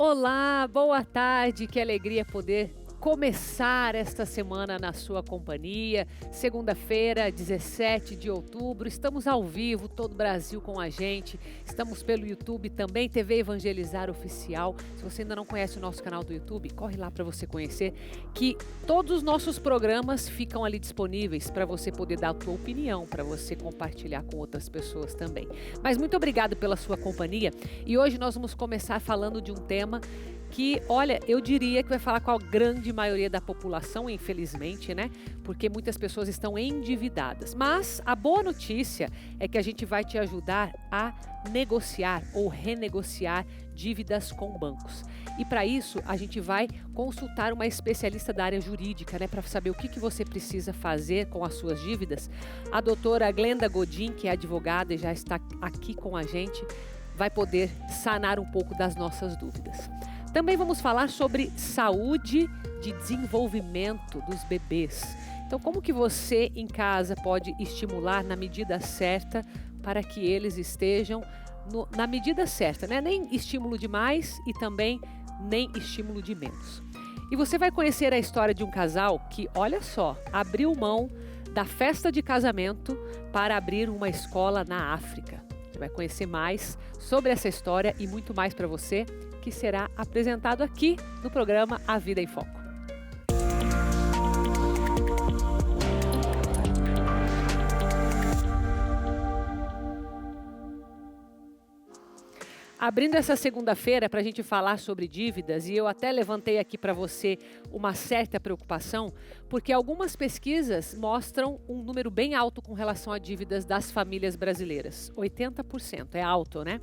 Olá, boa tarde, que alegria poder começar esta semana na sua companhia. Segunda-feira, 17 de outubro, estamos ao vivo, todo o Brasil com a gente. Estamos pelo YouTube também, TV Evangelizar Oficial. Se você ainda não conhece o nosso canal do YouTube, corre lá para você conhecer, que todos os nossos programas ficam ali disponíveis para você poder dar a sua opinião, para você compartilhar com outras pessoas também. Mas muito obrigado pela sua companhia e hoje nós vamos começar falando de um tema que, olha, eu diria que vai falar com a grande maioria da população, infelizmente, né? Porque muitas pessoas estão endividadas. Mas a boa notícia é que a gente vai te ajudar a negociar ou renegociar dívidas com bancos. E para isso, a gente vai consultar uma especialista da área jurídica, né? Para saber o que você precisa fazer com as suas dívidas. A doutora Glenda Godin, que é advogada e já está aqui com a gente, vai poder sanar um pouco das nossas dúvidas. Também vamos falar sobre saúde de desenvolvimento dos bebês. Então, como que você em casa pode estimular na medida certa para que eles estejam na medida certa, né? Nem estímulo demais e também nem estímulo de menos. E você vai conhecer a história de um casal que, olha só, abriu mão da festa de casamento para abrir uma escola na África. Você vai conhecer mais sobre essa história e muito mais para você, que será apresentado aqui no programa A Vida em Foco. Abrindo essa segunda-feira para a gente falar sobre dívidas, e eu até levantei aqui para você uma certa preocupação, porque algumas pesquisas mostram um número bem alto com relação a dívidas das famílias brasileiras. 80%, é alto, né?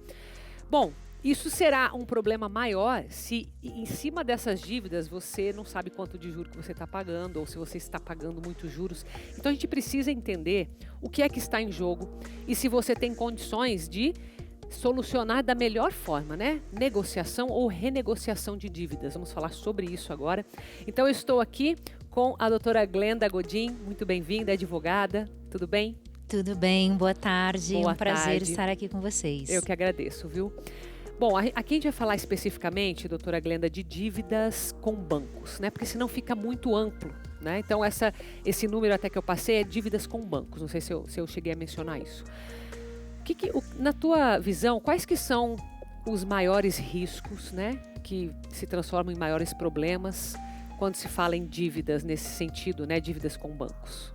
Bom, isso será um problema maior se em cima dessas dívidas você não sabe quanto de juros que você está pagando ou se você está pagando muitos juros. Então a gente precisa entender o que é que está em jogo e se você tem condições de solucionar da melhor forma, né? Negociação ou renegociação de dívidas. Vamos falar sobre isso agora. Então eu estou aqui com a doutora Glenda Godin, muito bem-vinda, advogada, tudo bem? Tudo bem, boa tarde, Boa um prazer tarde. estar aqui com vocês. Eu que agradeço, viu? Bom, aqui a gente vai falar especificamente, doutora Glenda, de dívidas com bancos, né? Porque senão fica muito amplo, né? Então esse número até que eu passei é dívidas com bancos, não sei se eu cheguei a mencionar isso. Na tua visão, quais que são os maiores riscos, né? Que se transformam em maiores problemas quando se fala em dívidas nesse sentido, né? Dívidas com bancos.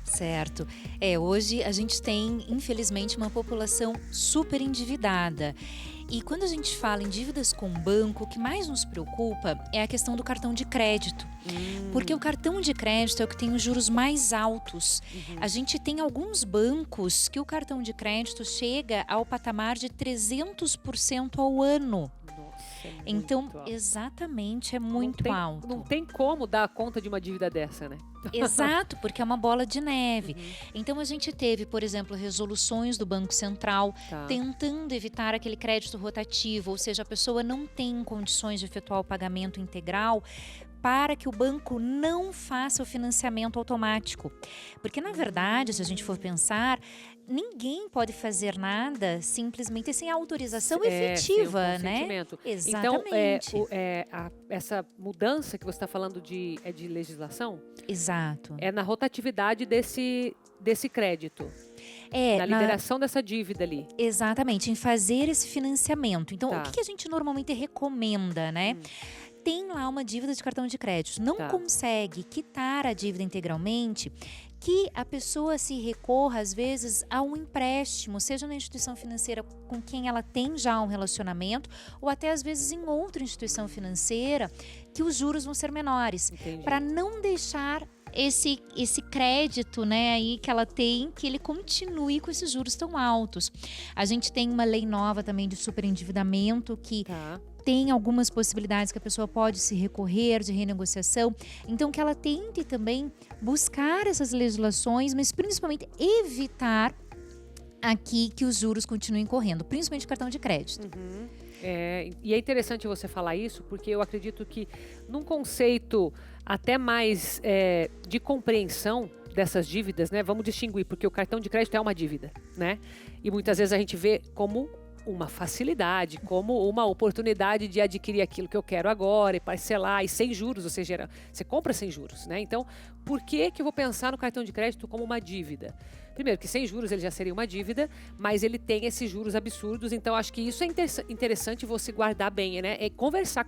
Certo. Hoje a gente tem, infelizmente, uma população super endividada. E quando a gente fala em dívidas com banco, o que mais nos preocupa é a questão do cartão de crédito. Porque o cartão de crédito é o que tem os juros mais altos. A gente tem alguns bancos que o cartão de crédito chega ao patamar de 300% ao ano. Nossa, é Então, muito alto. Exatamente, é muito alto. Não tem como dar conta de uma dívida dessa, né? Exato, porque é uma bola de neve. Então a gente teve, por exemplo, resoluções do Banco Central tentando evitar aquele crédito rotativo, ou seja, a pessoa não tem condições de efetuar o pagamento integral para que o banco não faça o financiamento automático. Porque, na verdade, se a gente for pensar, ninguém pode fazer nada simplesmente sem autorização efetiva, sem consentimento. né? Exatamente. Então, essa mudança que você está falando de legislação? Exato. É na rotatividade desse crédito. Na liberação dessa dívida ali. Exatamente, em fazer esse financiamento. Então, o que a gente normalmente recomenda, né? Tem lá uma dívida de cartão de crédito, não consegue quitar a dívida integralmente, que a pessoa se recorra, às vezes, a um empréstimo, seja na instituição financeira com quem ela tem já um relacionamento, ou até, às vezes, em outra instituição financeira, que os juros vão ser menores, para não deixar esse crédito, né, aí que ela tem, que ele continue com esses juros tão altos. A gente tem uma lei nova também de superendividamento que tem algumas possibilidades que a pessoa pode se recorrer de renegociação. Então, que ela tente também buscar essas legislações, mas principalmente evitar aqui que os juros continuem correndo, principalmente o cartão de crédito. E é interessante você falar isso, porque eu acredito que num conceito até mais de compreensão dessas dívidas, né? Vamos distinguir, porque o cartão de crédito é uma dívida, né? E muitas vezes a gente vê como uma facilidade, como uma oportunidade de adquirir aquilo que eu quero agora e parcelar e sem juros, ou seja, você compra sem juros, né? Então, por que eu vou pensar no cartão de crédito como uma dívida? Primeiro, que sem juros ele já seria uma dívida, mas ele tem esses juros absurdos, então acho que isso é interessante você guardar bem, né? É conversar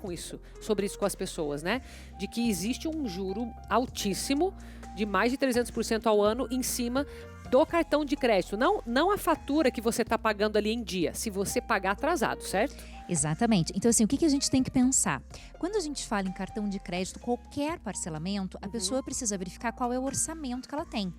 sobre isso com as pessoas, né? De que existe um juro altíssimo, de mais de 300% ao ano, em cima do cartão de crédito. Não a fatura que você está pagando ali em dia, se você pagar atrasado, certo? Exatamente. Então, assim, o que a gente tem que pensar? Quando a gente fala em cartão de crédito, qualquer parcelamento, a pessoa precisa verificar qual é o orçamento que ela tem.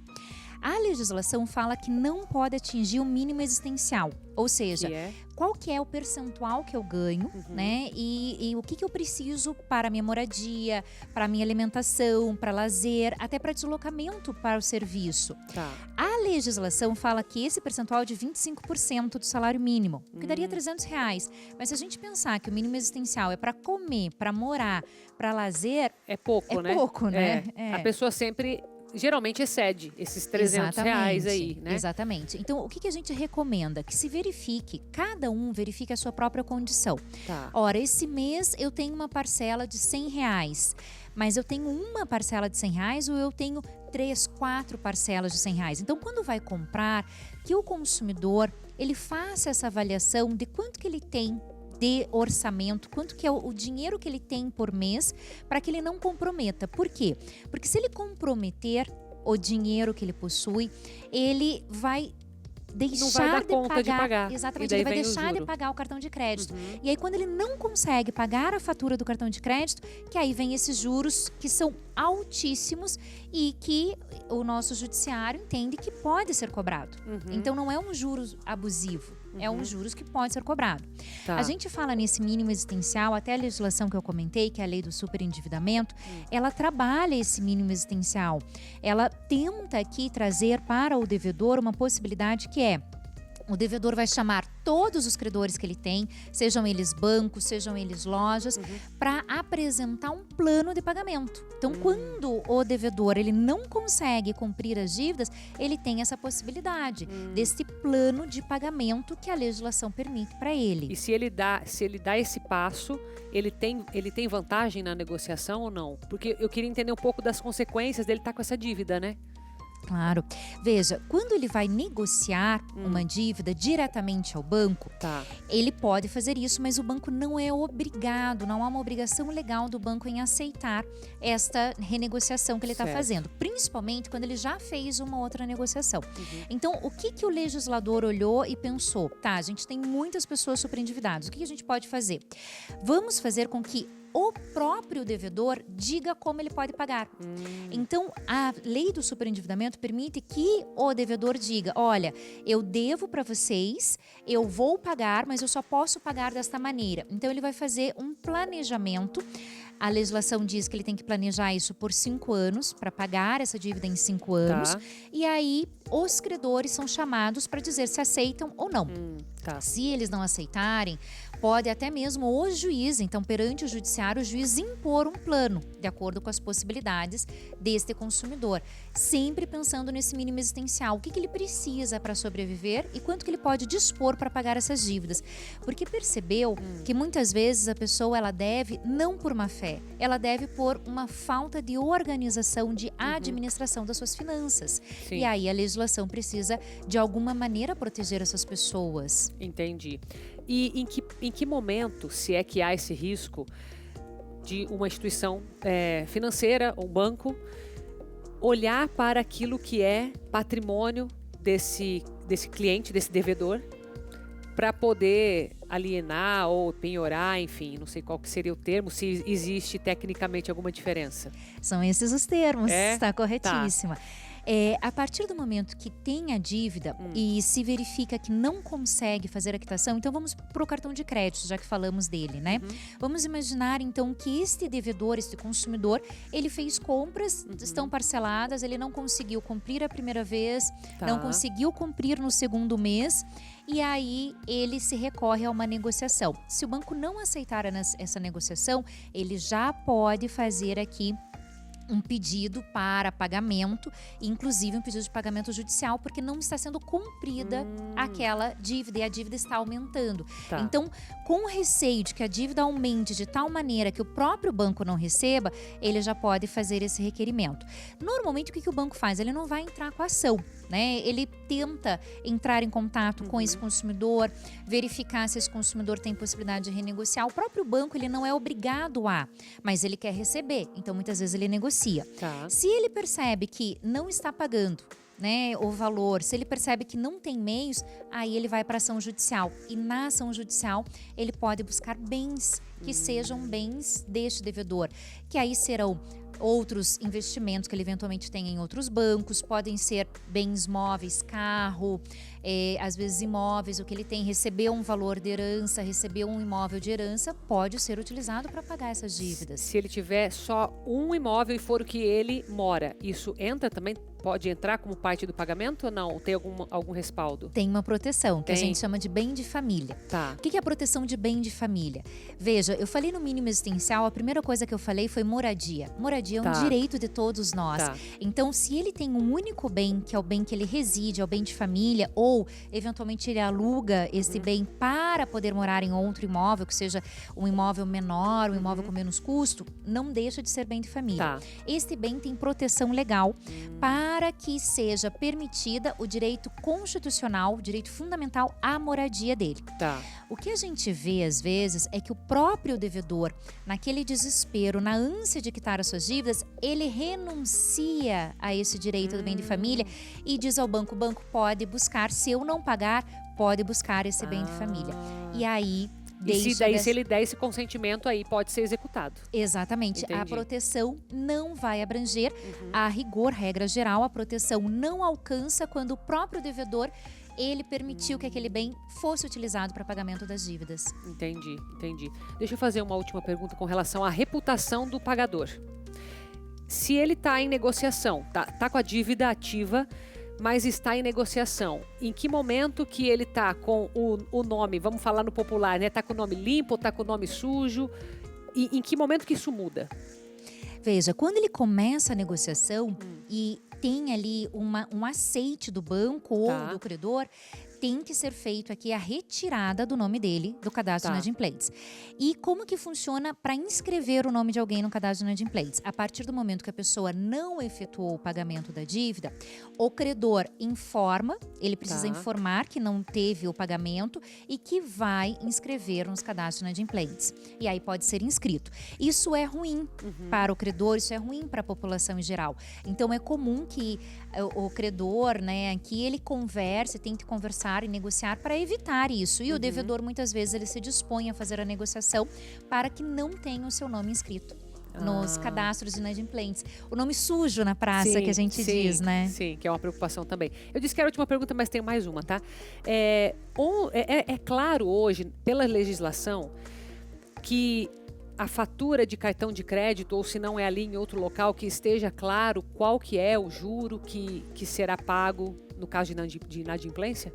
A legislação fala que não pode atingir o mínimo existencial, ou seja, qual que é o percentual que eu ganho, né? E o que eu preciso para a minha moradia, para a minha alimentação, para lazer, até para deslocamento para o serviço. Tá. A legislação fala que esse percentual é de 25% do salário mínimo, o que daria R$300. Mas se a gente pensar que o mínimo existencial é para comer, para morar, para lazer, é pouco, né? É pouco, né? A pessoa sempre geralmente excede esses R$300 aí, né? Exatamente. Então, o que a gente recomenda? Que se verifique, cada um verifique a sua própria condição. Tá. Ora, esse mês eu tenho uma parcela de R$100, mas eu tenho uma parcela de R$100 ou eu tenho 3, 4 parcelas de R$100. Então, quando vai comprar, que o consumidor, ele faça essa avaliação de quanto que ele tem de orçamento, quanto que é o dinheiro que ele tem por mês, para que ele não comprometa. Por quê? Porque se ele comprometer o dinheiro que ele possui, ele vai deixar não vai dar conta de pagar. Exatamente, ele vai deixar de pagar o cartão de crédito. E aí, quando ele não consegue pagar a fatura do cartão de crédito, que aí vem esses juros que são altíssimos e que o nosso judiciário entende que pode ser cobrado. Então, não é um juros abusivo. É um juros que pode ser cobrado. Tá. A gente fala nesse mínimo existencial, até a legislação que eu comentei, que é a lei do superendividamento, ela trabalha esse mínimo existencial. Ela tenta aqui trazer para o devedor uma possibilidade que é: o devedor vai chamar todos os credores que ele tem, sejam eles bancos, sejam eles lojas, para apresentar um plano de pagamento. Então, quando o devedor ele não consegue cumprir as dívidas, ele tem essa possibilidade desse plano de pagamento que a legislação permite para ele. E se ele dá esse passo, ele tem vantagem na negociação ou não? Porque eu queria entender um pouco das consequências dele estar com essa dívida, né? Claro. Veja, quando ele vai negociar uma dívida diretamente ao banco, ele pode fazer isso, mas o banco não é obrigado, não há uma obrigação legal do banco em aceitar esta renegociação que ele está fazendo, principalmente quando ele já fez uma outra negociação. Então, o que o legislador olhou e pensou? Tá, a gente tem muitas pessoas superendividadas, o que a gente pode fazer? Vamos fazer com que o próprio devedor diga como ele pode pagar. Então, a lei do superendividamento permite que o devedor diga: olha, eu devo para vocês, eu vou pagar, mas eu só posso pagar desta maneira. Então, ele vai fazer um planejamento. A legislação diz que ele tem que planejar isso por 5 anos, para pagar essa dívida em 5 anos. E aí, os credores são chamados para dizer se aceitam ou não. Se eles não aceitarem, pode até mesmo o juiz, então perante o judiciário, o juiz impor um plano, de acordo com as possibilidades deste consumidor. Sempre pensando nesse mínimo existencial, o que ele precisa para sobreviver e quanto que ele pode dispor para pagar essas dívidas. Porque percebeu que muitas vezes a pessoa ela deve não por má fé, ela deve por uma falta de organização, de administração das suas finanças. E aí a legislação precisa de alguma maneira proteger essas pessoas. Entendi. E em que momento, se é que há esse risco de uma instituição financeira, um banco, olhar para aquilo que é patrimônio desse cliente, desse devedor, para poder alienar ou penhorar, enfim, não sei qual que seria o termo, se existe tecnicamente alguma diferença? São esses os termos, está corretíssima. A partir do momento que tem a dívida e se verifica que não consegue fazer a quitação, então vamos para o cartão de crédito, já que falamos dele, né? Vamos imaginar então que este devedor, este consumidor, ele fez compras, estão parceladas, ele não conseguiu cumprir a primeira vez, não conseguiu cumprir no segundo mês, e aí ele se recorre a uma negociação. Se o banco não aceitar essa negociação, ele já pode fazer aqui um pedido para pagamento, inclusive um pedido de pagamento judicial, porque não está sendo cumprida aquela dívida e a dívida está aumentando. Tá. Então, com o receio de que a dívida aumente de tal maneira que o próprio banco não receba, ele já pode fazer esse requerimento. Normalmente, o que o banco faz? Ele não vai entrar com a ação, né? Ele tenta entrar em contato com esse consumidor, verificar se esse consumidor tem possibilidade de renegociar. O próprio banco, ele não é obrigado mas ele quer receber. Então, muitas vezes ele negocia. Tá. Se ele percebe que não está pagando, né, o valor, se ele percebe que não tem meios, aí ele vai para ação judicial. E na ação judicial, ele pode buscar bens que sejam bens deste devedor, que aí serão outros investimentos que ele eventualmente tem em outros bancos, podem ser bens móveis, carro, às vezes imóveis, o que ele tem, recebeu um valor de herança, recebeu um imóvel de herança, pode ser utilizado para pagar essas dívidas. Se ele tiver só um imóvel e for o que ele mora, isso entra também? Pode entrar como parte do pagamento ou não? Tem algum respaldo? Tem uma proteção, que a gente chama de bem de família. Tá. O que é a proteção de bem de família? Veja, eu falei no mínimo existencial, a primeira coisa que eu falei foi moradia. Moradia é um direito de todos nós. Tá. Então, se ele tem um único bem, que é o bem que ele reside, é o bem de família, ou eventualmente ele aluga esse bem para poder morar em outro imóvel, que seja um imóvel menor, um imóvel com menos custo, não deixa de ser bem de família. Tá. Este bem tem proteção legal para que seja permitida o direito constitucional, o direito fundamental à moradia dele. Tá. O que a gente vê às vezes é que o próprio devedor, naquele desespero, na ânsia de quitar as suas dívidas, ele renuncia a esse direito do bem de família e diz ao banco, o banco pode buscar, se eu não pagar, pode buscar esse bem de família. E aí se ele der esse consentimento aí, pode ser executado. Exatamente. Entendi. A proteção não vai abranger. A rigor, regra geral, a proteção não alcança quando o próprio devedor ele permitiu que aquele bem fosse utilizado para pagamento das dívidas. Entendi. Deixa eu fazer uma última pergunta com relação à reputação do pagador. Se ele está em negociação, tá com a dívida ativa, mas está em negociação. Em que momento que ele está com o nome, vamos falar no popular, né? Está com o nome limpo, está com o nome sujo? E em que momento que isso muda? Veja, quando ele começa a negociação e tem ali um aceite do banco ou do credor, tem que ser feito aqui a retirada do nome dele do cadastro de inadimplentes. E como que funciona para inscrever o nome de alguém no cadastro de inadimplentes? A partir do momento que a pessoa não efetuou o pagamento da dívida, o credor informa, ele precisa informar que não teve o pagamento e que vai inscrever nos cadastros de inadimplentes. E aí pode ser inscrito. Isso é ruim para o credor, isso é ruim para a população em geral. Então é comum que o credor, né, que ele converse, tente conversar e negociar para evitar isso. E o devedor, muitas vezes, ele se dispõe a fazer a negociação para que não tenha o seu nome inscrito nos cadastros inadimplentes. O nome sujo na praça, que a gente diz, né? Sim, que é uma preocupação também. Eu disse que era a última pergunta, mas tenho mais uma, tá? É claro hoje, pela legislação, que a fatura de cartão de crédito, ou se não é ali em outro local, que esteja claro qual que é o juro que será pago no caso de inadimplência?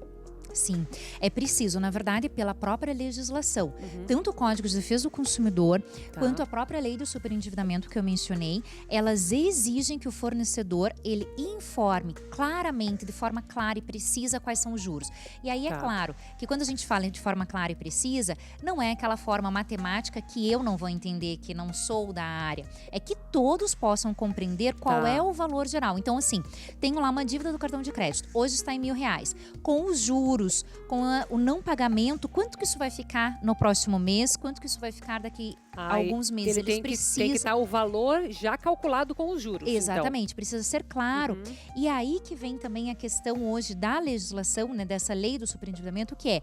Sim, é preciso, na verdade, pela própria legislação. Tanto o Código de Defesa do Consumidor, quanto a própria lei do superendividamento que eu mencionei, elas exigem que o fornecedor, ele informe claramente, de forma clara e precisa, quais são os juros. E aí é claro que quando a gente fala de forma clara e precisa, não é aquela forma matemática que eu não vou entender, que não sou da área. É que todos possam compreender qual é o valor geral. Então, assim, tenho lá uma dívida do cartão de crédito, hoje está em R$1.000. Com os juros, com o não pagamento, quanto que isso vai ficar no próximo mês? Quanto que isso vai ficar daqui a alguns meses? Tem que estar o valor já calculado com os juros. Exatamente, então. Precisa ser claro. E aí que vem também a questão hoje da legislação, né, dessa lei do superendividamento, que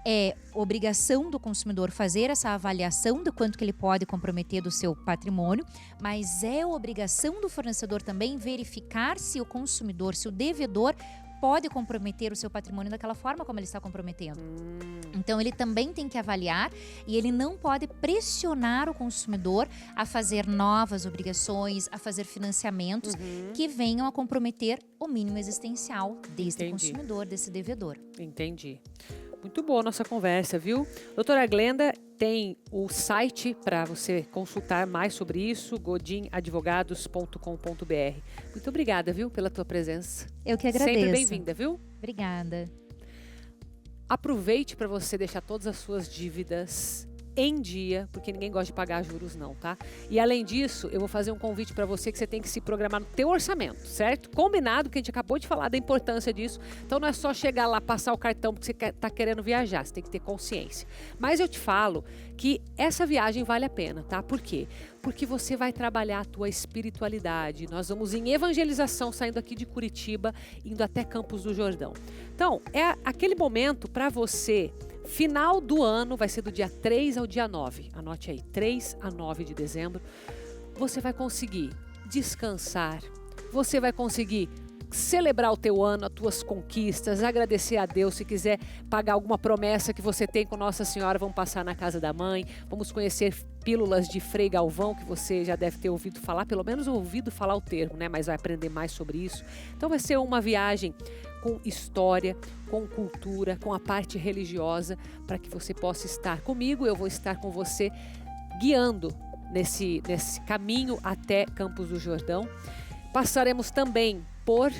é obrigação do consumidor fazer essa avaliação do quanto que ele pode comprometer do seu patrimônio, mas é obrigação do fornecedor também verificar se o consumidor, se o devedor pode comprometer o seu patrimônio daquela forma como ele está comprometendo. Então, ele também tem que avaliar e ele não pode pressionar o consumidor a fazer novas obrigações, a fazer financiamentos que venham a comprometer o mínimo existencial desse consumidor, desse devedor. Entendi. Muito boa a nossa conversa, viu? Doutora Glenda tem o site para você consultar mais sobre isso, godinadvogados.com.br. Muito obrigada, viu, pela tua presença. Eu que agradeço. Sempre bem-vinda, viu? Obrigada. Aproveite para você deixar todas as suas dívidas em dia, porque ninguém gosta de pagar juros não, tá? E além disso, eu vou fazer um convite para você que você tem que se programar no teu orçamento, certo? Combinado, que a gente acabou de falar da importância disso. Então não é só chegar lá, passar o cartão porque você tá querendo viajar, você tem que ter consciência. Mas eu te falo que essa viagem vale a pena, tá? Por quê? Porque você vai trabalhar a tua espiritualidade. Nós vamos em evangelização, saindo aqui de Curitiba, indo até Campos do Jordão. Então, é aquele momento para você. Final do ano, vai ser do dia 3 ao dia 9. Anote aí, 3 a 9 de dezembro. Você vai conseguir descansar, você vai conseguir celebrar o teu ano, as tuas conquistas, agradecer a Deus. Se quiser pagar alguma promessa que você tem com Nossa Senhora, vamos passar na casa da mãe, vamos conhecer pílulas de Frei Galvão, que você já deve ter ouvido falar, pelo menos ouvido falar o termo, né? Mas vai aprender mais sobre isso. Então vai ser uma viagem com história, com cultura, com a parte religiosa, para que você possa estar comigo. Eu vou estar com você guiando nesse caminho até Campos do Jordão. Passaremos também por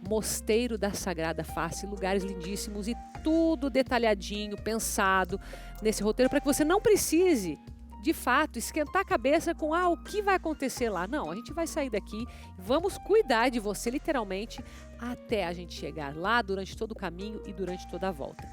Mosteiro da Sagrada Face, lugares lindíssimos e tudo detalhadinho, pensado nesse roteiro, para que você não precise, de fato, esquentar a cabeça com o que vai acontecer lá. Não, a gente vai sair daqui, vamos cuidar de você literalmente até a gente chegar lá, durante todo o caminho e durante toda a volta.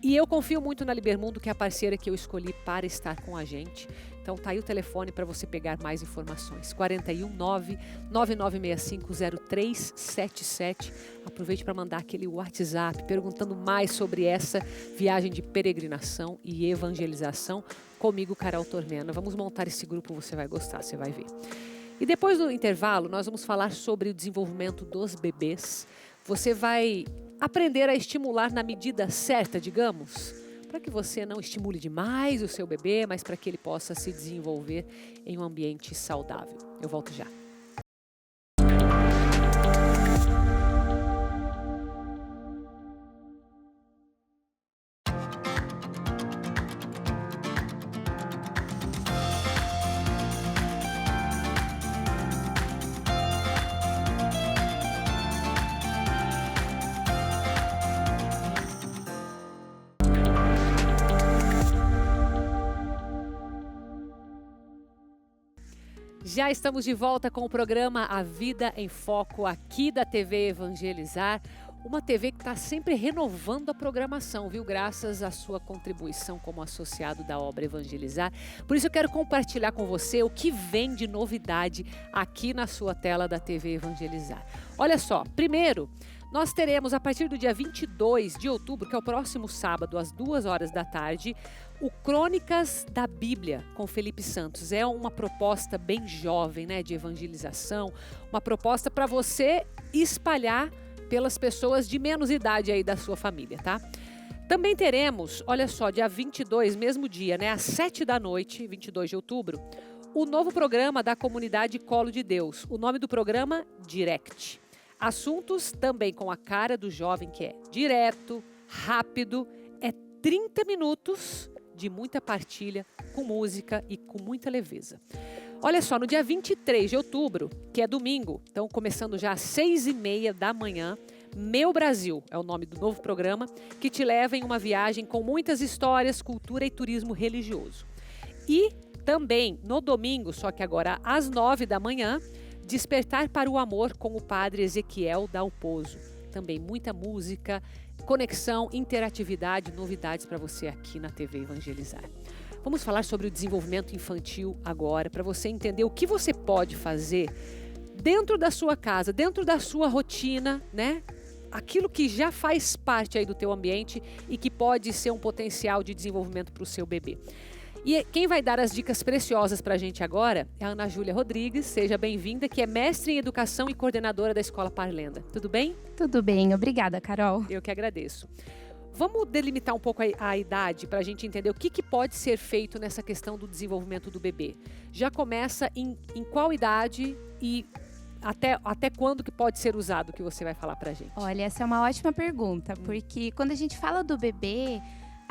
E eu confio muito na Libermundo, que é a parceira que eu escolhi para estar com a gente. Então tá aí o telefone para você pegar mais informações. 419-9965-0377. Aproveite para mandar aquele WhatsApp perguntando mais sobre essa viagem de peregrinação e evangelização comigo, Carol Tormena. Vamos montar esse grupo, você vai gostar, você vai ver. E depois do intervalo, nós vamos falar sobre o desenvolvimento dos bebês. Você vai aprender a estimular na medida certa, digamos, para que você não estimule demais o seu bebê, mas para que ele possa se desenvolver em um ambiente saudável. Eu volto já. Já estamos de volta com o programa A Vida em Foco, aqui da TV Evangelizar. Uma TV que está sempre renovando a programação, viu? Graças à sua contribuição como associado da obra Evangelizar. Por isso eu quero compartilhar com você o que vem de novidade aqui na sua tela da TV Evangelizar. Olha só, primeiro, nós teremos a partir do dia 22 de outubro, que é o próximo sábado, às 2 horas da tarde, o Crônicas da Bíblia com Felipe Santos. É uma proposta bem jovem, né, de evangelização, uma proposta para você espalhar pelas pessoas de menos idade aí da sua família, tá? Também teremos, olha só, dia 22, mesmo dia, né, às 7 da noite, 22 de outubro, o novo programa da comunidade Colo de Deus. O nome do programa, Direct. Assuntos também com a cara do jovem, que é direto, rápido, é 30 minutos de muita partilha, com música e com muita leveza. Olha só, no dia 23 de outubro, que é domingo, então começando já às 6h30 da manhã, Meu Brasil é o nome do novo programa, que te leva em uma viagem com muitas histórias, cultura e turismo religioso. E também no domingo, só que agora às 9 da manhã, Despertar para o Amor com o padre Ezequiel Dalpozo. Também muita música, conexão, interatividade, novidades para você aqui na TV Evangelizar. Vamos falar sobre o desenvolvimento infantil agora, para você entender o que você pode fazer dentro da sua casa, dentro da sua rotina, né? Aquilo que já faz parte aí do teu ambiente e que pode ser um potencial de desenvolvimento para o seu bebê. E quem vai dar as dicas preciosas para a gente agora é a Ana Júlia Rodrigues, seja bem-vinda, que é mestre em educação e coordenadora da Escola Parlenda. Tudo bem? Tudo bem, obrigada, Carol. Eu que agradeço. Vamos delimitar um pouco a idade para a gente entender o que pode ser feito nessa questão do desenvolvimento do bebê. Já começa em qual idade e até quando que pode ser usado, que você vai falar para a gente? Olha, essa é uma ótima pergunta, porque quando a gente fala do bebê,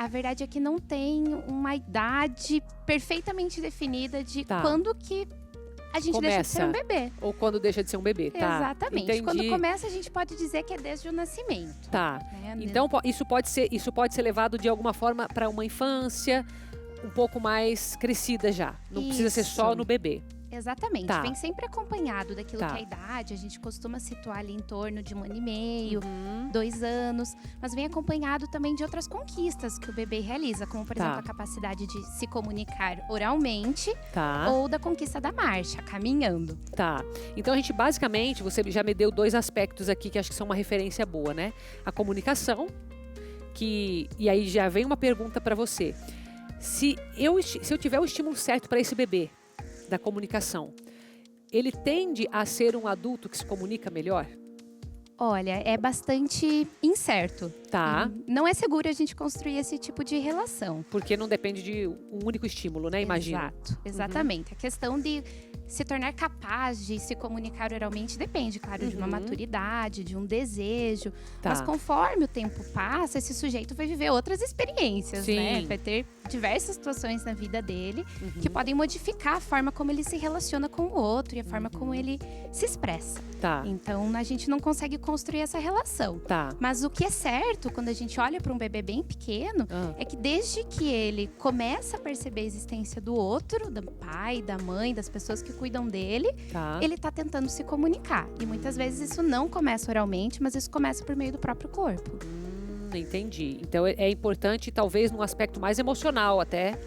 A verdade é que não tem uma idade perfeitamente definida de quando que a gente deixa de ser um bebê. Ou quando deixa de ser um bebê, tá? Exatamente. Entendi. Quando começa, a gente pode dizer que é desde o nascimento. Tá. Né? Então, isso pode ser levado de alguma forma para uma infância um pouco mais crescida já. Não precisa ser só no bebê. Exatamente. Vem sempre acompanhado daquilo que é a idade. A gente costuma situar ali em torno de 1 ano e meio, 2 anos. Mas vem acompanhado também de outras conquistas que o bebê realiza. Como, por exemplo, a capacidade de se comunicar oralmente. Ou da conquista da marcha, caminhando. Tá. Então, a gente basicamente, você já me deu 2 aspectos aqui que acho que são uma referência boa, né? A comunicação, e aí já vem uma pergunta para você. Se eu tiver o estímulo certo para esse bebê, da comunicação, ele tende a ser um adulto que se comunica melhor? Olha, é bastante incerto. Tá. Não é seguro a gente construir esse tipo de relação. Porque não depende de um único estímulo, né? Imagina. Exato, exatamente. A questão de se tornar capaz de se comunicar oralmente depende, claro, de uma maturidade, de um desejo. Mas conforme o tempo passa, esse sujeito vai viver outras experiências, né? Vai ter diversas situações na vida dele que podem modificar a forma como ele se relaciona com o outro e a forma como ele se expressa. Então, a gente não consegue construir essa relação. Mas o que é certo, quando a gente olha para um bebê bem pequeno, é que desde que ele começa a perceber a existência do outro, do pai, da mãe, das pessoas que cuidam dele, ele está tentando se comunicar. E muitas vezes isso não começa oralmente, mas isso começa por meio do próprio corpo. Entendi. Então é importante, talvez, num aspecto mais emocional até,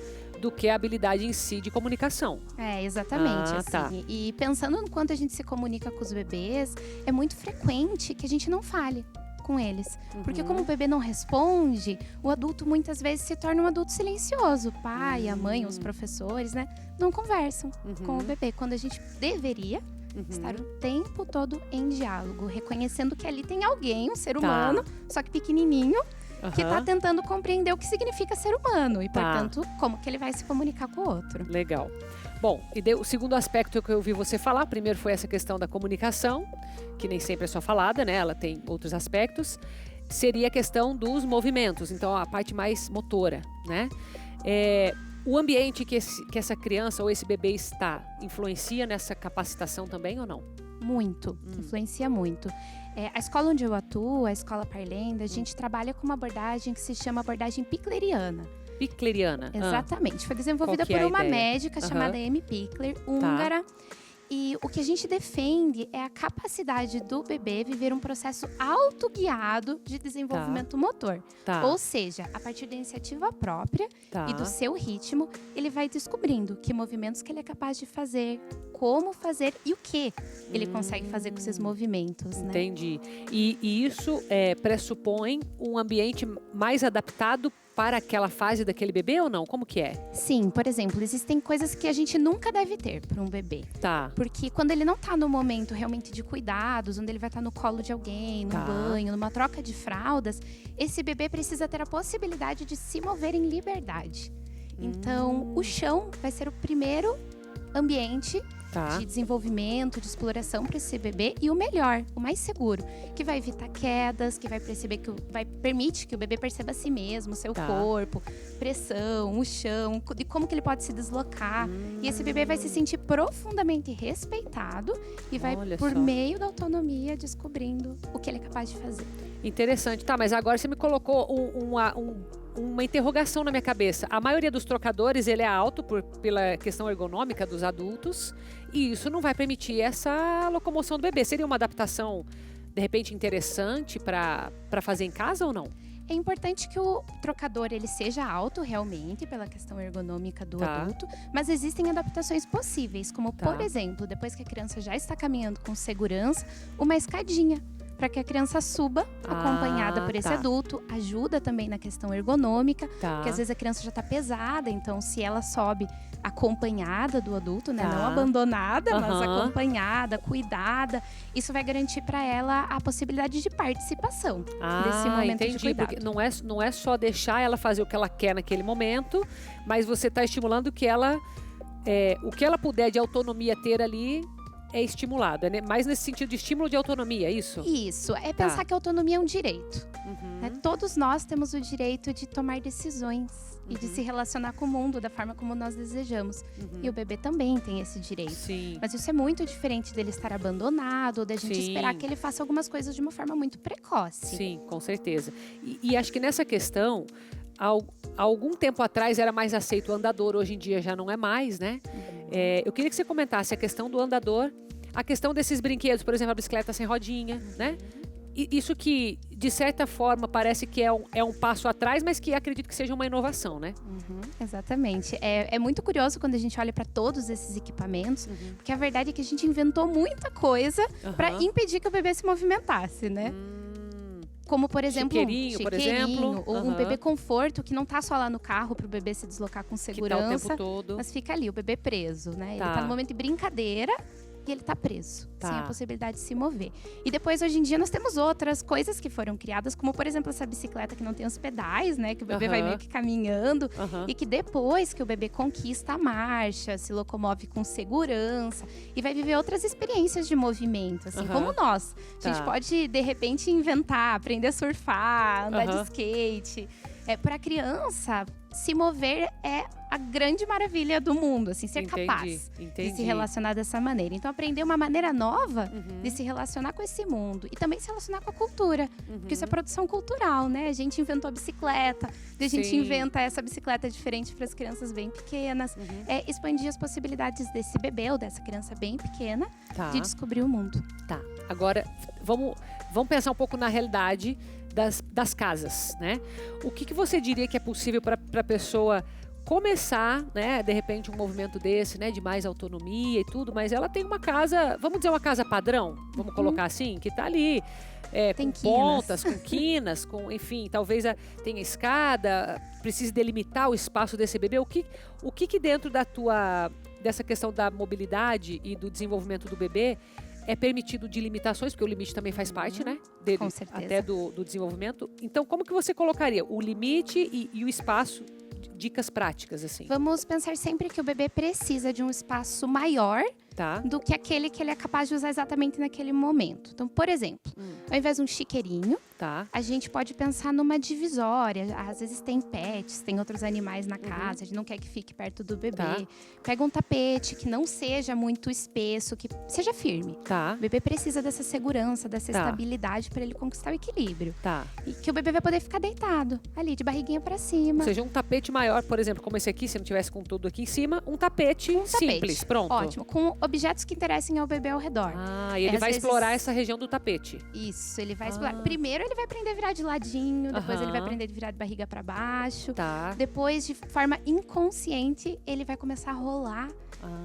do que a habilidade em si de comunicação. Exatamente. Assim. E pensando no quanto a gente se comunica com os bebês, é muito frequente que a gente não fale com eles. Porque como o bebê não responde, o adulto muitas vezes se torna um adulto silencioso. O pai, a mãe, os professores, né? Não conversam com o bebê. Quando a gente deveria estar o tempo todo em diálogo, reconhecendo que ali tem alguém, um ser humano, só que pequenininho, que está tentando compreender o que significa ser humano e, portanto, como que ele vai se comunicar com o outro. Legal. Bom, e o segundo aspecto que eu ouvi você falar, primeiro foi essa questão da comunicação, que nem sempre é só falada, né? Ela tem outros aspectos. Seria a questão dos movimentos, então a parte mais motora, né? O ambiente que essa criança ou esse bebê está influencia nessa capacitação também ou não? Muito, influencia muito. A escola onde eu atuo, a escola Parlenda, a gente trabalha com uma abordagem que se chama abordagem picleriana. Picleriana? Exatamente. Foi desenvolvida por uma médica chamada Amy Pickler, húngara. E o que a gente defende é a capacidade do bebê viver um processo autoguiado de desenvolvimento motor. Ou seja, a partir da iniciativa própria e do seu ritmo, ele vai descobrindo que movimentos que ele é capaz de fazer, como fazer e o que ele consegue fazer com esses movimentos. Né? Entendi. E isso pressupõe um ambiente mais adaptado para aquela fase daquele bebê ou não? Como que é? Sim, por exemplo, existem coisas que a gente nunca deve ter para um bebê. Porque quando ele não está no momento realmente de cuidados, onde ele vai estar no colo de alguém, no banho, numa troca de fraldas, esse bebê precisa ter a possibilidade de se mover em liberdade. Então, o chão vai ser o primeiro ambiente de desenvolvimento, de exploração para esse bebê e o melhor, o mais seguro, que vai evitar quedas, que vai permite que o bebê perceba a si mesmo, o seu corpo, pressão, o chão, e como que ele pode se deslocar. E esse bebê vai se sentir profundamente respeitado e vai, por meio da autonomia, descobrindo o que ele é capaz de fazer. Interessante. Mas agora você me colocou uma interrogação na minha cabeça. A maioria dos trocadores, ele é alto pela questão ergonômica dos adultos, e isso não vai permitir essa locomoção do bebê. Seria uma adaptação, de repente, interessante para fazer em casa ou não? É importante que o trocador ele seja alto realmente, pela questão ergonômica do adulto, mas existem adaptações possíveis, como, por exemplo, depois que a criança já está caminhando com segurança, uma escadinha, para que a criança suba acompanhada por esse adulto. Ajuda também na questão ergonômica, porque às vezes a criança já está pesada, então se ela sobe acompanhada do adulto, né, não abandonada, mas acompanhada, cuidada, isso vai garantir para ela a possibilidade de participação desse momento de cuidado. Porque não é só deixar ela fazer o que ela quer naquele momento, mas você está estimulando que ela, o que ela puder de autonomia ter ali, é estimulado, né? Mais nesse sentido de estímulo de autonomia, é isso? Isso, é pensar que a autonomia é um direito. Né? Todos nós temos o direito de tomar decisões e de se relacionar com o mundo da forma como nós desejamos. E o bebê também tem esse direito. Sim. Mas isso é muito diferente dele estar abandonado, ou da gente esperar que ele faça algumas coisas de uma forma muito precoce. Sim, com certeza. E acho que nessa questão, há algum tempo atrás era mais aceito o andador, hoje em dia já não é mais, né? Eu queria que você comentasse a questão do andador, a questão desses brinquedos, por exemplo, a bicicleta sem rodinha, né? Isso que, de certa forma, parece que é um passo atrás, mas que acredito que seja uma inovação, né? Exatamente. É muito curioso quando a gente olha para todos esses equipamentos, porque a verdade é que a gente inventou muita coisa para impedir que o bebê se movimentasse, né? Como, por exemplo, chiqueirinho, ou um bebê conforto, que não tá só lá no carro para o bebê se deslocar com segurança, que tá o tempo todo. Mas fica ali, o bebê preso, né? Ele tá no momento de brincadeira, e ele tá preso, sem a possibilidade de se mover. E depois, hoje em dia, nós temos outras coisas que foram criadas, como, por exemplo, essa bicicleta que não tem os pedais, né? Que o bebê vai meio que caminhando. E que depois que o bebê conquista a marcha, se locomove com segurança e vai viver outras experiências de movimento, assim, como nós. A gente pode, de repente, inventar, aprender a surfar, andar de skate. Para a criança, se mover é a grande maravilha do mundo, assim, ser capaz de se relacionar dessa maneira. Então, aprender uma maneira nova de se relacionar com esse mundo e também se relacionar com a cultura, porque isso é produção cultural, né? A gente inventou a bicicleta, a gente inventa essa bicicleta diferente para as crianças bem pequenas, expandir as possibilidades desse bebê ou dessa criança bem pequena de descobrir o mundo. Agora, vamos pensar um pouco na realidade das casas, né? O que você diria que é possível para a pessoa começar, né, de repente um movimento desse, né, de mais autonomia e tudo, mas ela tem uma casa, vamos dizer uma casa padrão, vamos colocar assim, que tá ali, com pontas, com quinas, com, enfim, talvez tenha escada, precise delimitar o espaço desse bebê. O que dentro dessa questão da mobilidade e do desenvolvimento do bebê é permitido de limitações, porque o limite também faz parte, né? Com certeza. Até do desenvolvimento. Então, como que você colocaria o limite e o espaço? Dicas práticas, assim. Vamos pensar sempre que o bebê precisa de um espaço maior do que aquele que ele é capaz de usar exatamente naquele momento. Então, por exemplo, ao invés de um chiqueirinho, a gente pode pensar numa divisória. Às vezes tem pets, tem outros animais na casa, a gente não quer que fique perto do bebê. Pega um tapete que não seja muito espesso, que seja firme. O bebê precisa dessa segurança, dessa estabilidade para ele conquistar o equilíbrio. E que o bebê vai poder ficar deitado, ali, de barriguinha para cima. Ou seja, um tapete maior, por exemplo, como esse aqui, se não tivesse com tudo aqui em cima, um tapete simples, pronto. Ótimo, com objetos que interessem ao bebê ao redor. E ele vai explorar essa região do tapete. Isso, ele vai explorar. Primeiro ele vai aprender a virar de ladinho, depois ele vai aprender a virar de barriga para baixo. Depois, de forma inconsciente, ele vai começar a rolar.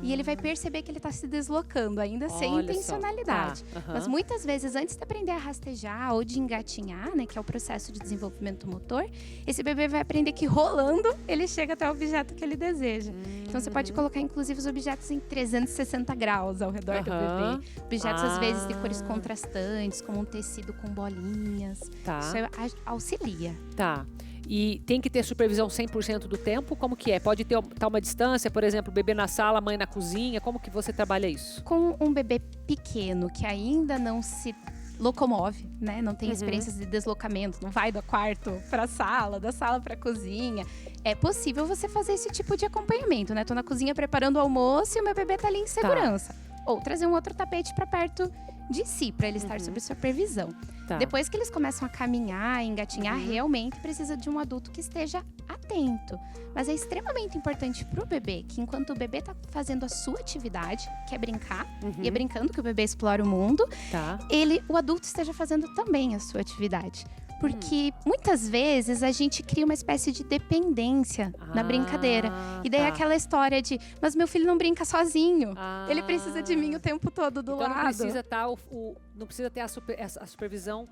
E ele vai perceber que ele está se deslocando, ainda sem intencionalidade. Mas muitas vezes, antes de aprender a rastejar ou de engatinhar, né, que é o processo de desenvolvimento motor, esse bebê vai aprender que rolando, ele chega até o objeto que ele deseja. Então você pode colocar, inclusive, os objetos em 360 graus ao redor do bebê. Objetos, às vezes, de cores contrastantes, como um tecido com bolinhas. Isso auxilia. E tem que ter supervisão 100% do tempo? Como que é? Pode ter uma distância, por exemplo, bebê na sala, mãe na cozinha? Como que você trabalha isso? Com um bebê pequeno que ainda não se locomove, né? Não tem experiências de deslocamento, não vai do quarto para a sala, da sala para a cozinha. É possível você fazer esse tipo de acompanhamento, né? Tô na cozinha preparando o almoço e o meu bebê tá ali em segurança. Ou trazer um outro tapete para perto de si, para ele estar sob supervisão. Depois que eles começam a caminhar, engatinhar, realmente precisa de um adulto que esteja atento. Mas é extremamente importante para o bebê que, enquanto o bebê está fazendo a sua atividade, que é brincar, e é brincando que o bebê explora o mundo, o adulto esteja fazendo também a sua atividade. Porque muitas vezes a gente cria uma espécie de dependência na brincadeira. E daí aquela história de, mas meu filho não brinca sozinho. Ele precisa de mim o tempo todo do lado. Não precisa não precisa ter a supervisão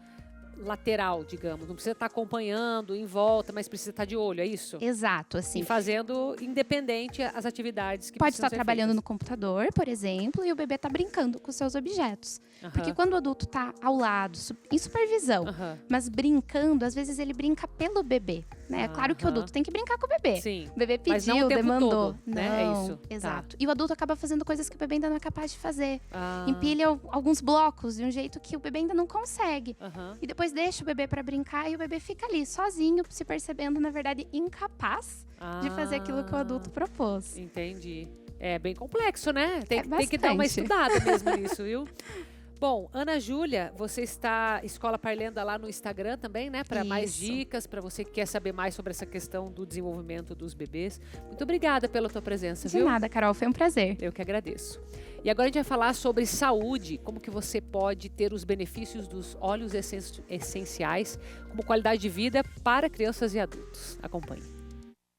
lateral, digamos. Não precisa estar acompanhando em volta, mas precisa estar de olho, é isso? Exato, assim. E fazendo independente as atividades que pode precisam estar ser trabalhando feitas. no computador, por exemplo, e o bebê está brincando com seus objetos. Porque quando o adulto está ao lado, em supervisão, mas brincando, às vezes ele brinca pelo bebê. Né? É claro que o adulto tem que brincar com o bebê. Sim. O bebê Mas não pediu, o tempo demandou. todo, né? Não, É isso. Exato. E o adulto acaba fazendo coisas que o bebê ainda não é capaz de fazer. Empilha alguns blocos de um jeito que o bebê ainda não consegue. E depois depois deixa o bebê para brincar e o bebê fica ali, sozinho, se percebendo, na verdade, incapaz de fazer aquilo que o adulto propôs. Entendi. É bem complexo, né? Tem que dar uma estudada mesmo nisso, viu? Bom, Ana Júlia, você está Escola Parlenda lá no Instagram também, né? Para mais dicas, para você que quer saber mais sobre essa questão do desenvolvimento dos bebês. Muito obrigada pela tua presença, viu? De nada, Carol, foi um prazer. Eu que agradeço. E agora a gente vai falar sobre saúde, como que você pode ter os benefícios dos óleos essenciais como qualidade de vida para crianças e adultos. Acompanhe.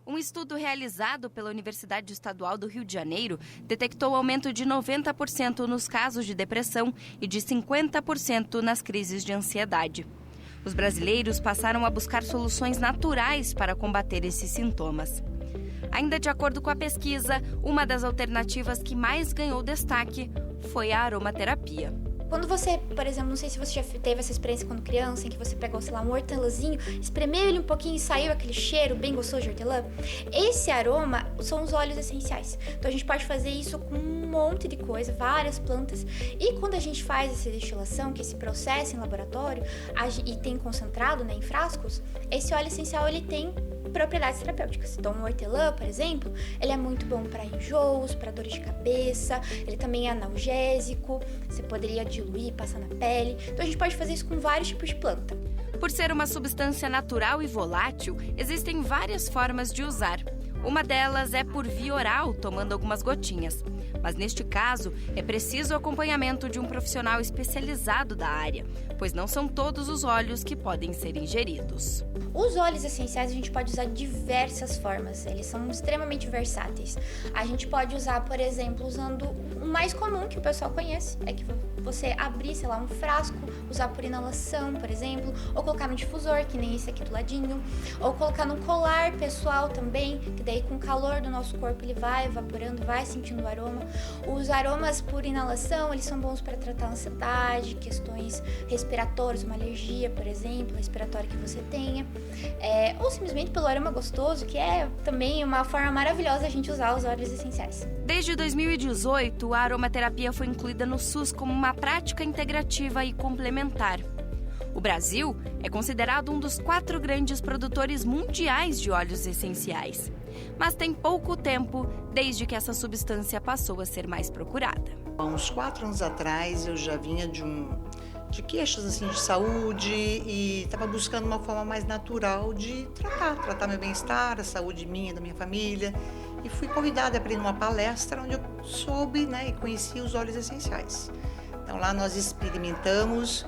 Um estudo realizado pela Universidade Estadual do Rio de Janeiro detectou aumento de 90% nos casos de depressão e de 50% nas crises de ansiedade. Os brasileiros passaram a buscar soluções naturais para combater esses sintomas. Ainda de acordo com a pesquisa, uma das alternativas que mais ganhou destaque foi a aromaterapia. Quando você, por exemplo, não sei se você já teve essa experiência quando criança, em que você pegou, sei lá, um hortelãzinho, espremeu ele um pouquinho e saiu aquele cheiro bem gostoso de hortelã. Esse aroma são os óleos essenciais. Então a gente pode fazer isso com um monte de coisa, várias plantas. E quando a gente faz essa destilação, que é esse processo em laboratório, e tem concentrado, né, em frascos, esse óleo essencial ele tem propriedades terapêuticas. Então, o hortelã, por exemplo, ele é muito bom para enjoos, para dores de cabeça, ele também é analgésico, você poderia diluir, passar na pele. Então, a gente pode fazer isso com vários tipos de planta. Por ser uma substância natural e volátil, existem várias formas de usar. Uma delas é por via oral, tomando algumas gotinhas. Mas neste caso, é preciso o acompanhamento de um profissional especializado da área, pois não são todos os óleos que podem ser ingeridos. Os óleos essenciais a gente pode usar de diversas formas, eles são extremamente versáteis. A gente pode usar, por exemplo, usando o mais comum que o pessoal conhece, é que você abrir, sei lá, um frasco, usar por inalação, por exemplo, ou colocar no difusor, que nem esse aqui do ladinho, ou colocar no colar pessoal também, que daí com o calor do nosso corpo ele vai evaporando, vai sentindo o aroma. Os aromas por inalação, eles são bons para tratar ansiedade, questões respiratórias, uma alergia, por exemplo, respiratória que você tenha, ou simplesmente pelo aroma gostoso, que é também uma forma maravilhosa a gente usar os óleos essenciais. Desde 2018, a aromaterapia foi incluída no SUS como uma prática integrativa e complementar. O Brasil é considerado um dos 4 grandes produtores mundiais de óleos essenciais, mas tem pouco tempo desde que essa substância passou a ser mais procurada. Há uns 4 anos atrás eu já vinha de queixas assim, de saúde e estava buscando uma forma mais natural de tratar meu bem-estar, a saúde minha, da minha família. E fui convidada para ir numa palestra onde eu soube, né, e conheci os óleos essenciais. Então lá nós experimentamos,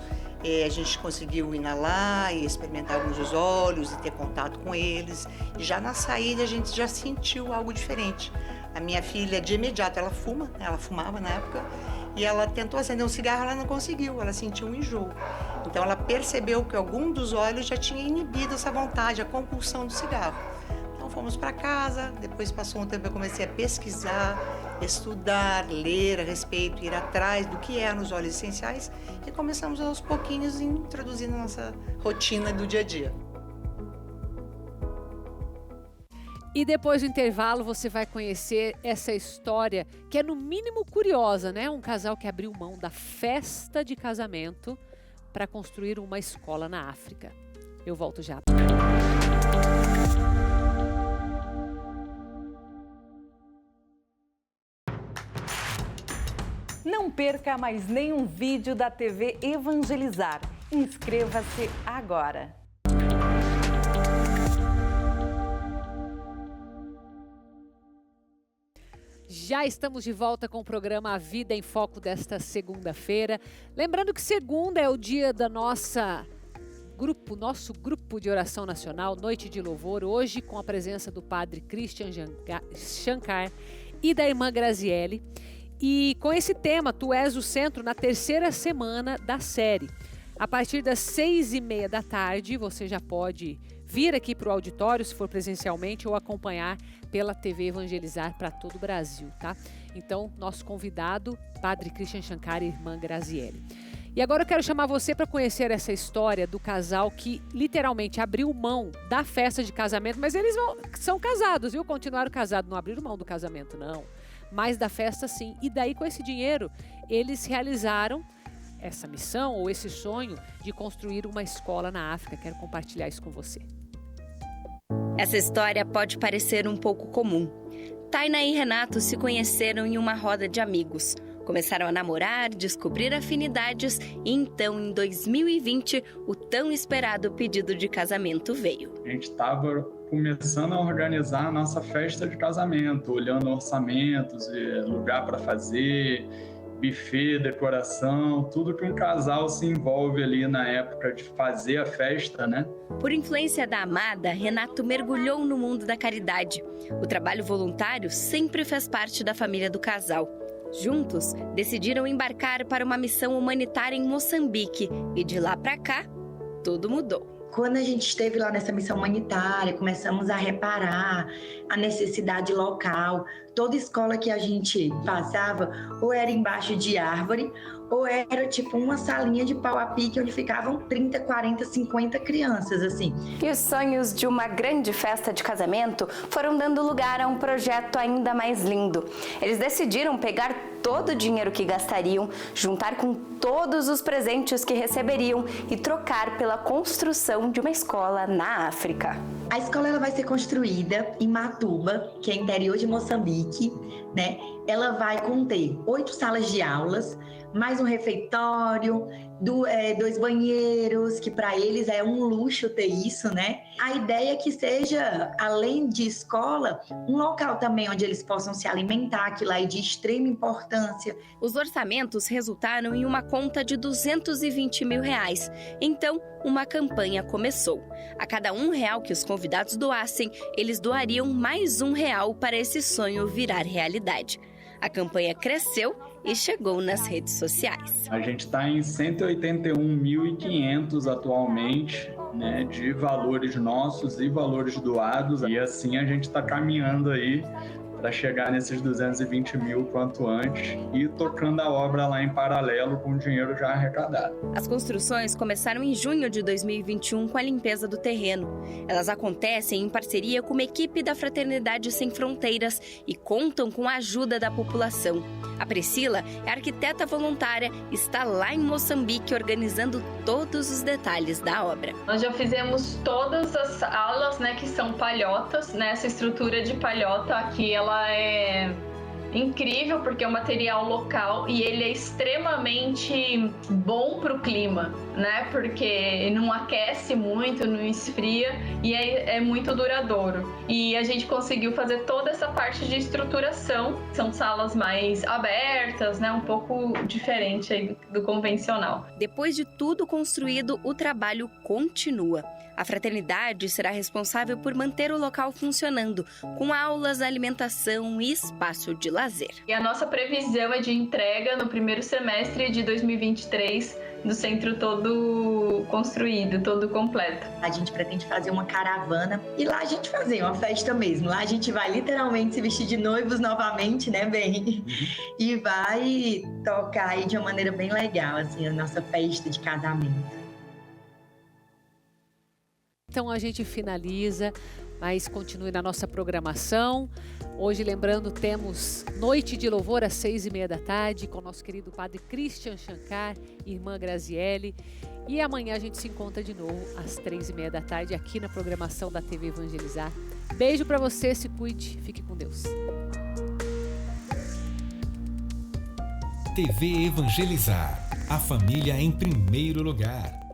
a gente conseguiu inalar e experimentar alguns dos óleos e ter contato com eles. E já na saída a gente já sentiu algo diferente. A minha filha, de imediato, ela fumava na época, e ela tentou acender um cigarro, ela não conseguiu, ela sentiu um enjoo. Então ela percebeu que algum dos óleos já tinha inibido essa vontade, a compulsão do cigarro. Então fomos para casa, depois passou um tempo, eu comecei a pesquisar, estudar, ler a respeito, ir atrás do que eram os óleos essenciais e começamos aos pouquinhos a introduzir na nossa rotina do dia a dia. E depois do intervalo você vai conhecer essa história que é no mínimo curiosa, né? Um casal que abriu mão da festa de casamento para construir uma escola na África. Eu volto já. Não perca mais nenhum vídeo da TV Evangelizar. Inscreva-se agora. Já estamos de volta com o programa A Vida em Foco desta segunda-feira. Lembrando que segunda é o dia da nosso grupo de oração nacional, Noite de Louvor, hoje com a presença do padre Christian Shankar e da irmã Graziele. E com esse tema, Tu és o Centro, na terceira semana da série. A partir das 6h30 da tarde, você já pode vir aqui para o auditório, se for presencialmente, ou acompanhar pela TV Evangelizar para todo o Brasil, tá? Então, nosso convidado, Padre Christian Shankar e irmã Graziele. E agora eu quero chamar você para conhecer essa história do casal que literalmente abriu mão da festa de casamento, mas eles são casados, viu? Continuaram casados, não abriram mão do casamento, não. Mas da festa, sim. E daí, com esse dinheiro, eles realizaram essa missão ou esse sonho de construir uma escola na África. Quero compartilhar isso com você. Essa história pode parecer um pouco comum. Tainá e Renato se conheceram em uma roda de amigos. Começaram a namorar, descobrir afinidades e então, em 2020, o tão esperado pedido de casamento veio. A gente estava começando a organizar a nossa festa de casamento, olhando orçamentos, lugar para fazer, buffet, decoração, tudo que um casal se envolve ali na época de fazer a festa, né? Por influência da amada, Renato mergulhou no mundo da caridade. O trabalho voluntário sempre fez parte da família do casal. Juntos, decidiram embarcar para uma missão humanitária em Moçambique e de lá para cá, tudo mudou. Quando a gente esteve lá nessa missão humanitária, começamos a reparar a necessidade local. Toda escola que a gente passava, ou era embaixo de árvore, ou era tipo uma salinha de pau a pique onde ficavam 30, 40, 50 crianças, assim. E os sonhos de uma grande festa de casamento foram dando lugar a um projeto ainda mais lindo. Eles decidiram pegar todo o dinheiro que gastariam, juntar com todos os presentes que receberiam e trocar pela construção de uma escola na África. A escola ela vai ser construída em Matuba, que é interior de Moçambique, né? Ela vai conter 8 salas de aulas, mais um refeitório, 2 banheiros, que para eles é um luxo ter isso, né? A ideia é que seja, além de escola, um local também onde eles possam se alimentar, que lá é de extrema importância. Os orçamentos resultaram em uma conta de R$220 mil. Então, uma campanha começou. A cada R$1 que os convidados doassem, eles doariam mais R$1 para esse sonho virar realidade. A campanha cresceu e chegou nas redes sociais. A gente está em 181.500 atualmente, né, de valores nossos e valores doados. E assim a gente está caminhando aí para chegar nesses 220 mil quanto antes e tocando a obra lá em paralelo com o dinheiro já arrecadado. As construções começaram em junho de 2021 com a limpeza do terreno. Elas acontecem em parceria com uma equipe da Fraternidade Sem Fronteiras e contam com a ajuda da população. A Priscila é arquiteta voluntária e está lá em Moçambique organizando todos os detalhes da obra. Nós já fizemos todas as alas, né, que são palhotas, né? Essa estrutura de palhota aqui, ela é incrível porque é um material local e ele é extremamente bom para o clima, né? Porque não aquece muito, não esfria e é muito duradouro. E a gente conseguiu fazer toda essa parte de estruturação. São salas mais abertas, né? Um pouco diferente aí do convencional. Depois de tudo construído, o trabalho continua. A fraternidade será responsável por manter o local funcionando, com aulas, alimentação e espaço de lazer. E a nossa previsão é de entrega no primeiro semestre de 2023, do centro todo construído, todo completo. A gente pretende fazer uma caravana e lá a gente fazer uma festa mesmo. Lá a gente vai literalmente se vestir de noivos novamente, né, bem? E vai tocar aí de uma maneira bem legal, assim, a nossa festa de casamento. Então a gente finaliza, mas continue na nossa programação. Hoje, lembrando, temos Noite de Louvor às 6h30 da tarde com o nosso querido padre Christian Shankar e irmã Graziele. E amanhã a gente se encontra de novo às 3h30 da tarde aqui na programação da TV Evangelizar. Beijo para você, se cuide, fique com Deus. TV Evangelizar, a família em primeiro lugar.